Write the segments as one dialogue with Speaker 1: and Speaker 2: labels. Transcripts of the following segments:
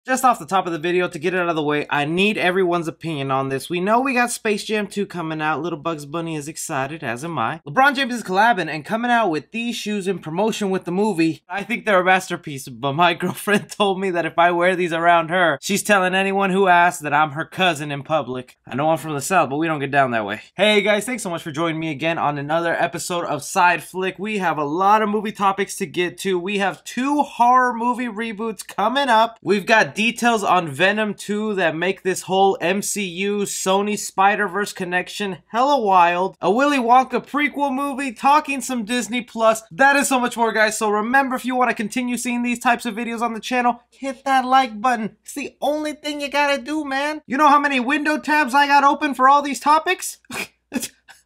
Speaker 1: Just off the top of the video, to get it out of the way, I need everyone's opinion on this. We know we got Space Jam 2 coming out. Little Bugs Bunny is excited, as am I. LeBron James is collabing and coming out with these shoes in promotion with the movie. I think they're a masterpiece, but my girlfriend told me that if I wear these around her, she's telling anyone who asks that I'm her cousin in public. I know I'm from the South, but we don't get down that way. Hey guys, thanks so much for joining me again on another episode of Side Flick. We have a lot of movie topics to get to. We have 2 horror movie reboots coming up. We've got details on Venom 2 that make this whole MCU Sony Spider-Verse connection hella wild. A Willy Wonka prequel movie, talking some Disney Plus. That is so much more, guys. So remember, if you want to continue seeing these types of videos on the channel, hit that like button. It's the only thing you gotta do, man. You know how many window tabs I got open for all these topics?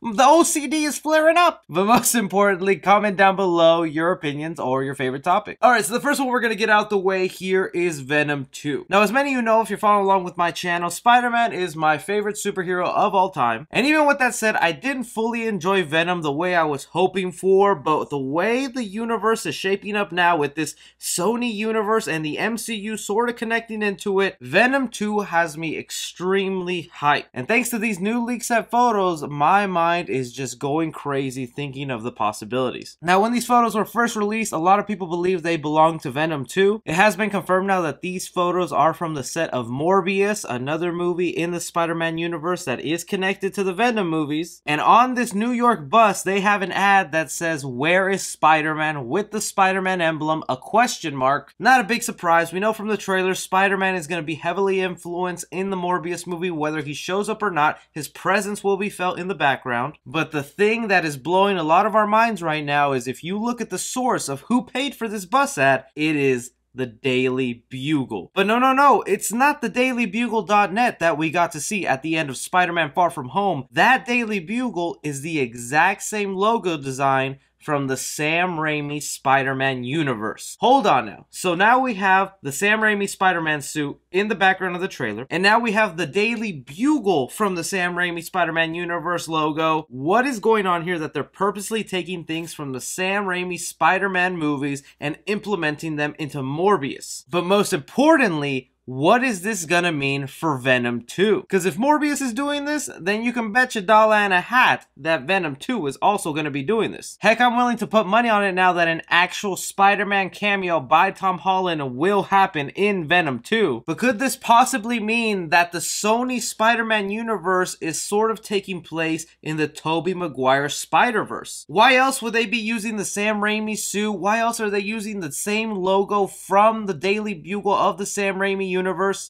Speaker 1: The OCD is flaring up. But most importantly, comment down below your opinions or your favorite topic. Alright, so the first one we're going to get out the way here is Venom 2. Now, as many of you know, if you're following along with my channel, Spider-Man is my favorite superhero of all time. And even with that said, I didn't fully enjoy Venom the way I was hoping for, but the way the universe is shaping up now with this Sony universe and the MCU sort of connecting into it, Venom 2 has me extremely hyped. And thanks to these new leaks and photos, my mind is just going crazy thinking of the possibilities. Now, when these photos were first released, a lot of people believed they belonged to Venom 2. It has been confirmed now that these photos are from the set of Morbius, another movie in the Spider-Man universe that is connected to the Venom movies. And on this New York bus, they have an ad that says, "Where is Spider-Man?" with the Spider-Man emblem, a question mark. Not a big surprise. We know from the trailer, Spider-Man is going to be heavily influenced in the Morbius movie. Whether he shows up or not, his presence will be felt in the background. But the thing that is blowing a lot of our minds right now is if you look at the source of who paid for this bus ad, it is the Daily Bugle. But no, it's not the dailybugle.net that we got to see at the end of Spider-Man Far From Home. That Daily Bugle is the exact same logo design from the Sam Raimi Spider-Man universe. Hold on now. So now we have the Sam Raimi Spider-Man suit in the background of the trailer, and now we have the Daily Bugle from the Sam Raimi Spider-Man universe logo. What is going on here that they're purposely taking things from the Sam Raimi Spider-Man movies and implementing them into Morbius? But most importantly, what is this gonna mean for Venom 2? Because if Morbius is doing this, then you can bet your dollar and a hat that Venom 2 is also gonna be doing this. Heck, I'm willing to put money on it now that an actual Spider-Man cameo by Tom Holland will happen in Venom 2. But could this possibly mean that the Sony Spider-Man universe is sort of taking place in the Tobey Maguire Spider-Verse? Why else would they be using the Sam Raimi suit? Why else are they using the same logo from the Daily Bugle of the Sam Raimi universe?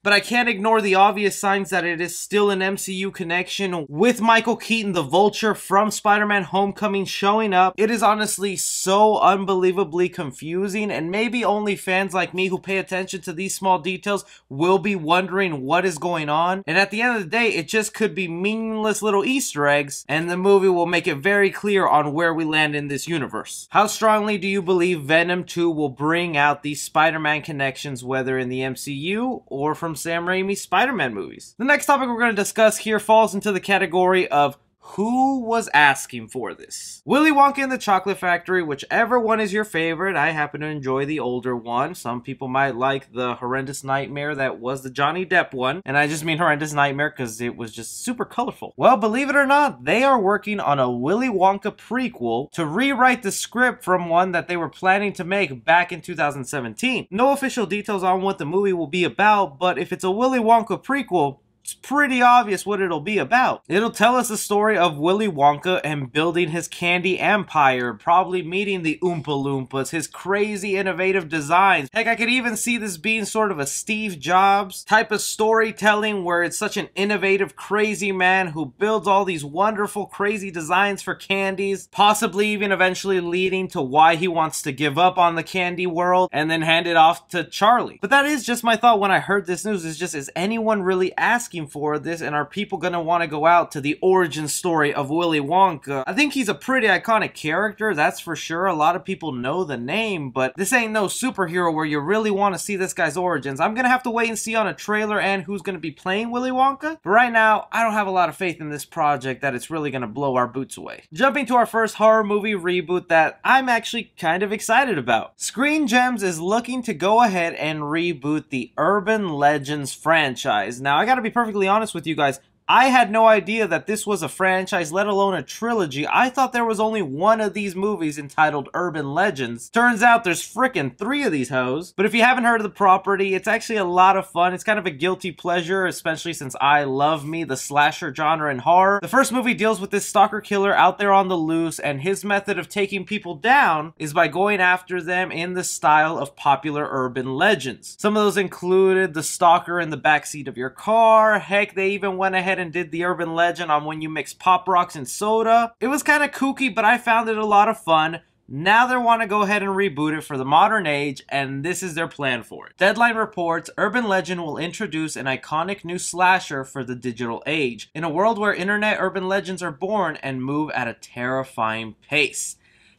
Speaker 1: But I can't ignore the obvious signs that it is still an MCU connection, with Michael Keaton the Vulture from Spider-Man Homecoming showing up. It is honestly so unbelievably confusing, and maybe only fans like me who pay attention to these small details will be wondering what is going on. And at the end of the day, it just could be meaningless little Easter eggs, and the movie will make it very clear on where we land in this universe. How strongly do you believe Venom 2 will bring out these Spider-Man connections, whether in the MCU or from Sam Raimi's Spider-Man movies? The next topic we're going to discuss here falls into the category of who was asking for this. Willy Wonka and the Chocolate Factory, whichever one is your favorite. I happen to enjoy the older one. Some people might like the horrendous nightmare that was the Johnny Depp one. And I just mean horrendous nightmare because it was just super colorful. Well, believe it or not, they are working on a Willy Wonka prequel to rewrite the script from one that they were planning to make back in 2017. No official details on what the movie will be about, but if it's a Willy Wonka prequel, it's pretty obvious what it'll be about. It'll tell us the story of Willy Wonka and building his candy empire, probably meeting the Oompa Loompas, his crazy innovative designs. Heck, I could even see this being sort of a Steve Jobs type of storytelling where it's such an innovative, crazy man who builds all these wonderful, crazy designs for candies, possibly even eventually leading to why he wants to give up on the candy world and then hand it off to Charlie. But that is just my thought when I heard this news. Is anyone really asking asking for this, and are people gonna want to go out to the origin story of Willy Wonka? I think he's a pretty iconic character, that's for sure. A lot of people know the name, but this ain't no superhero where you really want to see this guy's origins. I'm gonna have to wait and see on a trailer and who's gonna be playing Willy Wonka. But right now, I don't have a lot of faith in this project that it's really gonna blow our boots away. Jumping to our first horror movie reboot that I'm actually kind of excited about. Screen Gems is looking to go ahead and reboot the Urban Legends franchise. Now, I gotta be perfectly honest with you guys. I had no idea that this was a franchise, let alone a trilogy. I thought there was only one of these movies entitled Urban Legends. Turns out there's frickin' 3 of these hoes. But if you haven't heard of the property, it's actually a lot of fun. It's kind of a guilty pleasure, especially since I love me the slasher genre in horror. The first movie deals with this stalker killer out there on the loose, and his method of taking people down is by going after them in the style of popular urban legends. Some of those included the stalker in the backseat of your car. Heck, they even went ahead and did the urban legend on when you mix Pop Rocks and soda. It was kind of kooky, but I found it a lot of fun. Now they want to go ahead and reboot it for the modern age, and this is their plan for it. Deadline reports, Urban Legend will introduce an iconic new slasher for the digital age, in a world where internet urban legends are born and move at a terrifying pace.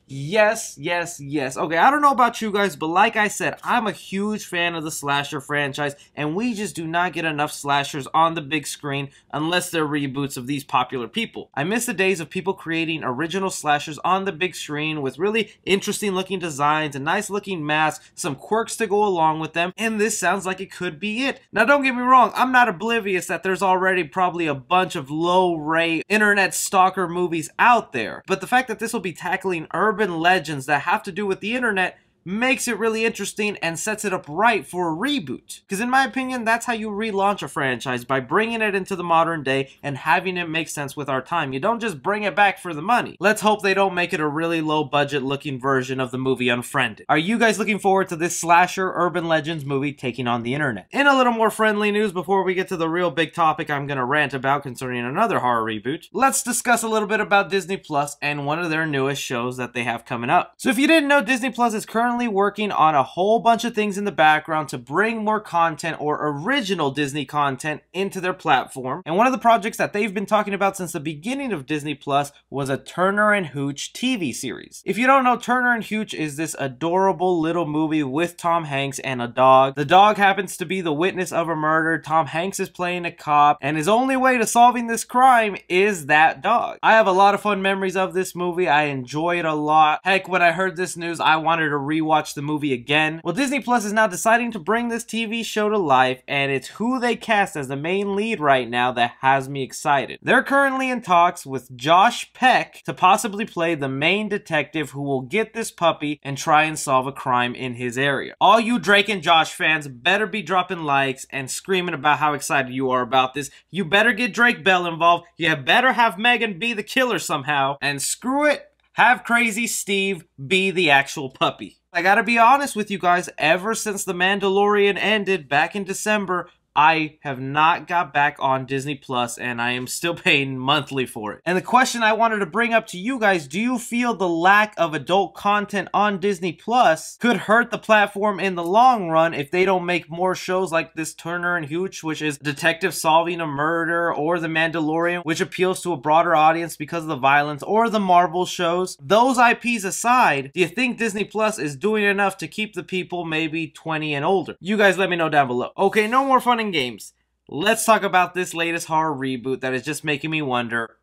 Speaker 1: Yes, yes, yes. Okay, I don't know about you guys, but like I said, I'm a huge fan of the slasher franchise, and we just do not get enough slashers on the big screen unless they're reboots of these popular people. I miss the days of people creating original slashers on the big screen with really interesting looking designs, a nice looking mask, some quirks to go along with them, and this sounds like it could be it. Now don't get me wrong, I'm not oblivious that there's already probably a bunch of low-rate internet stalker movies out there, but the fact that this will be tackling urban legends that have to do with the internet makes it really interesting and sets it up right for a reboot. Because in my opinion, that's how you relaunch a franchise, by bringing it into the modern day and having it make sense with our time. You don't just bring it back for the money. Let's hope they don't make it a really low budget looking version of the movie Unfriended. Are you guys looking forward to this slasher Urban Legends movie taking on the internet? In a little more friendly news, before we get to the real big topic I'm gonna rant about concerning another horror reboot, let's discuss a little bit about Disney Plus and one of their newest shows that they have coming up. So if you didn't know, Disney Plus is currently working on a whole bunch of things in the background to bring more content, or original Disney content, into their platform. And one of the projects that they've been talking about since the beginning of Disney Plus was a Turner and Hooch TV series. If you don't know, Turner and Hooch is this adorable little movie with Tom Hanks and a dog. The dog happens to be the witness of a murder. Tom Hanks is playing a cop, and his only way to solving this crime is that dog. I have a lot of fun memories of this movie. I enjoy it a lot. Heck, when I heard this news, I wanted to rewatch the movie again. Well, Disney Plus is now deciding to bring this TV show to life, and it's who they cast as the main lead right now that has me excited. They're currently in talks with Josh Peck to possibly play the main detective who will get this puppy and try and solve a crime in his area. All you Drake and Josh fans better be dropping likes and screaming about how excited you are about this. You better get Drake Bell involved. You better have Megan be the killer somehow. And screw it, have Crazy Steve be the actual puppy. I gotta be honest with you guys, ever since The Mandalorian ended back in December, I have not got back on Disney Plus, and I am still paying monthly for it. And the question I wanted to bring up to you guys, do you feel the lack of adult content on Disney Plus could hurt the platform in the long run if they don't make more shows like this Turner and Hooch, which is detective solving a murder, or The Mandalorian, which appeals to a broader audience because of the violence, or the Marvel shows? Those IPs aside, do you think Disney Plus is doing enough to keep the people maybe 20 and older? You guys let me know down below. Okay, no more fun and games. Let's talk about this latest horror reboot that is just making me wonder,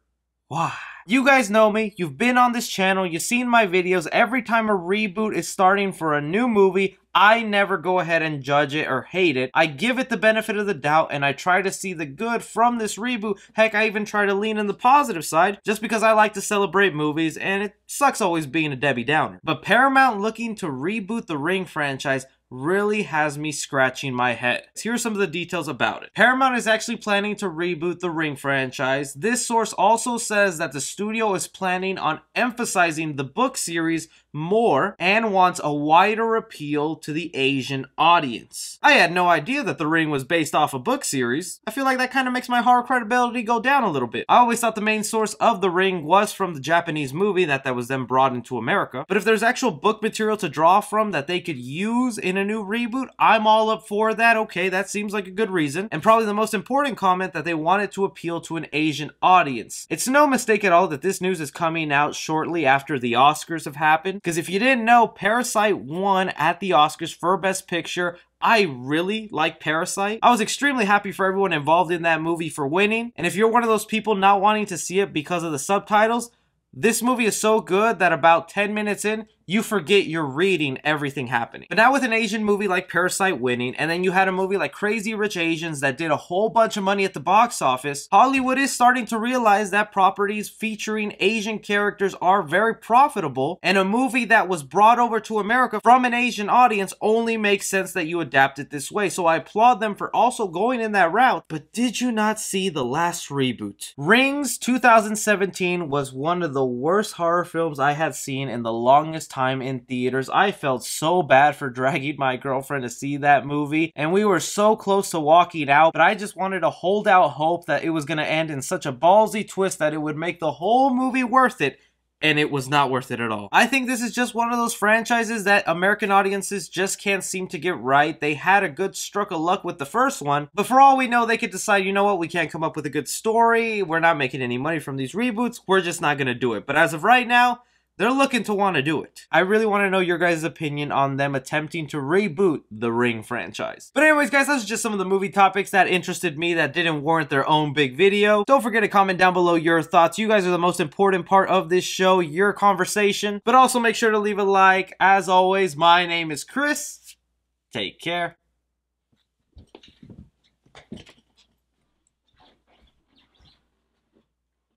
Speaker 1: why? You guys know me, you've been on this channel, you've seen my videos. Every time a reboot is starting for a new movie, I never go ahead and judge it or hate it. I give it the benefit of the doubt, and I try to see the good from this reboot. Heck, I even try to lean in the positive side, just because I like to celebrate movies, and it sucks always being a Debbie Downer. But Paramount looking to reboot the Ring franchise really has me scratching my head. Here's some of the details about it. Paramount is actually planning to reboot the Ring franchise. This source also says that the studio is planning on emphasizing the book series more and wants a wider appeal to the Asian audience. I had no idea that The Ring was based off a book series. I feel like that kind of makes my horror credibility go down a little bit. I always thought the main source of The Ring was from the Japanese movie that was then brought into America. But if there's actual book material to draw from that they could use in a new reboot, I'm all up for that. Okay, that seems like a good reason. And probably the most important comment, that they wanted to appeal to an Asian audience. It's no mistake at all that this news is coming out shortly after the Oscars have happened. Because if you didn't know, Parasite won at the Oscars for Best Picture. I really like Parasite. I was extremely happy for everyone involved in that movie for winning. And if you're one of those people not wanting to see it because of the subtitles, this movie is so good that about 10 minutes in, you forget you're reading everything happening. But now with an Asian movie like Parasite winning, and then you had a movie like Crazy Rich Asians that did a whole bunch of money at the box office, Hollywood is starting to realize that properties featuring Asian characters are very profitable, and a movie that was brought over to America from an Asian audience only makes sense that you adapt it this way. So I applaud them for also going in that route. But did you not see the last reboot? Rings 2017 was one of the worst horror films I had seen in the longest time in theaters. I felt so bad for dragging my girlfriend to see that movie, and we were so close to walking out, but I just wanted to hold out hope that it was going to end in such a ballsy twist that it would make the whole movie worth it. And it was not worth it at all. I think this is just one of those franchises that American audiences just can't seem to get right. They had a good stroke of luck with the first one, but for all we know, they could decide, you know what, we can't come up with a good story, we're not making any money from these reboots, we're just not gonna do it. But as of right now, they're looking to want to do it. I really want to know your guys' opinion on them attempting to reboot the Ring franchise. But anyways, guys, that's just some of the movie topics that interested me that didn't warrant their own big video. Don't forget to comment down below your thoughts. You guys are the most important part of this show, your conversation. But also make sure to leave a like. As always, my name is Chris. Take care.